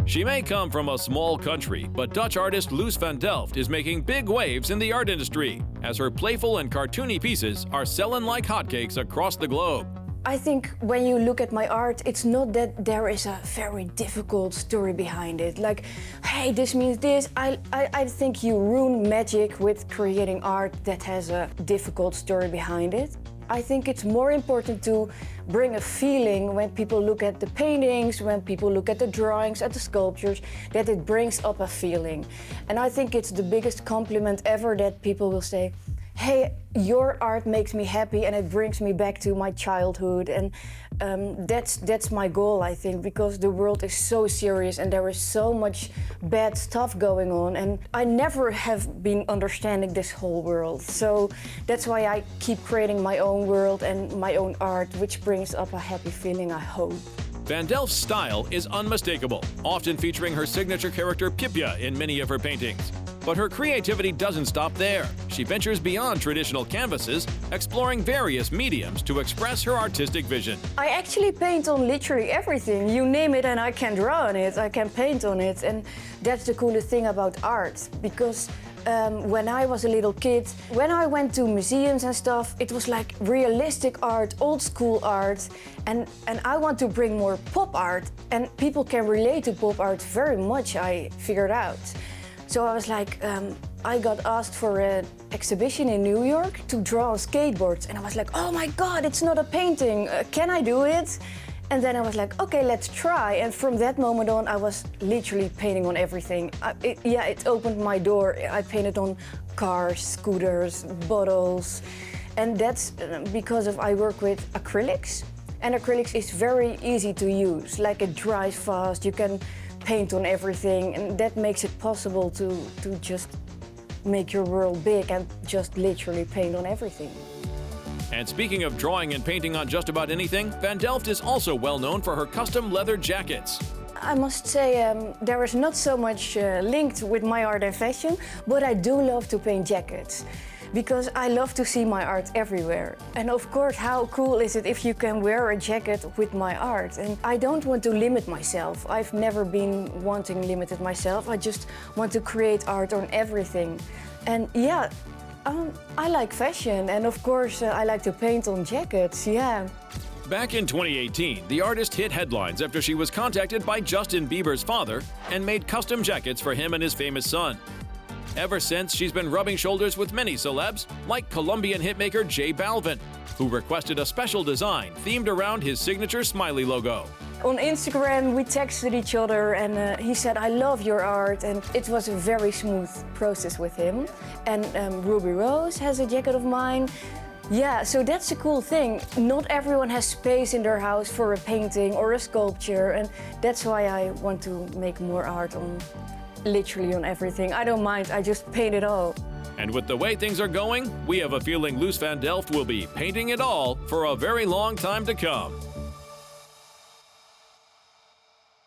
She may come from a small country, but Dutch artist Loes van Delft is making big waves in the art industry, as her playful and cartoony pieces are selling like hotcakes across the globe. I think when you look at my art, it's not that there is a very difficult story behind it. Like, hey, this means this. I think you ruin magic with creating art that has a difficult story behind it. I think it's more important to bring a feeling when people look at the paintings, when people look at the drawings, at the sculptures, that it brings up a feeling. And I think it's the biggest compliment ever that people will say, hey, your art makes me happy and it brings me back to my childhood. And that's my goal, I think, because the world is so serious and there is so much bad stuff going on. And I never have been understanding this whole world. So that's why I keep creating my own world and my own art, which brings up a happy feeling, I hope. Van Delft's style is unmistakable, often featuring her signature character Pjipje in many of her paintings. But her creativity doesn't stop there. She ventures beyond traditional canvases, exploring various mediums to express her artistic vision. I actually paint on literally everything. You name it and I can draw on it, I can paint on it. And that's the coolest thing about art, because when I was a little kid, when I went to museums and stuff, it was like realistic art, old school art, and I want to bring more pop art, and people can relate to pop art very much, I figured out. So I was like, I got asked for an exhibition in New York to draw on skateboards, and I was like, oh my God, it's not a painting, can I do it? And then I was like, okay, let's try. And from that moment on, I was literally painting on everything. It opened my door. I painted on cars, scooters, bottles. And that's because I work with acrylics. And acrylics is very easy to use. Like, it dries fast, you can paint on everything. And that makes it possible to just make your world big and just literally paint on everything. And speaking of drawing and painting on just about anything, Van Delft is also well known for her custom leather jackets. I must say, there is not so much linked with my art and fashion, but I do love to paint jackets, because I love to see my art everywhere. And of course, how cool is it if you can wear a jacket with my art? And I don't want to limit myself. I've never been wanting limited myself. I just want to create art on everything. And yeah, I like fashion, and of course I like to paint on jackets, yeah. Back in 2018, the artist hit headlines after she was contacted by Justin Bieber's father and made custom jackets for him and his famous son. Ever since, she's been rubbing shoulders with many celebs, like Colombian hitmaker Balvin, who requested a special design themed around his signature smiley logo. On Instagram, we texted each other, and he said, I love your art, and it was a very smooth process with him. And Ruby Rose has a jacket of mine. Yeah, so that's a cool thing. Not everyone has space in their house for a painting or a sculpture, and that's why I want to make more art on literally on everything. I don't mind, I just paint it all. And with the way things are going, we have a feeling Loes van Delft will be painting it all for a very long time to come.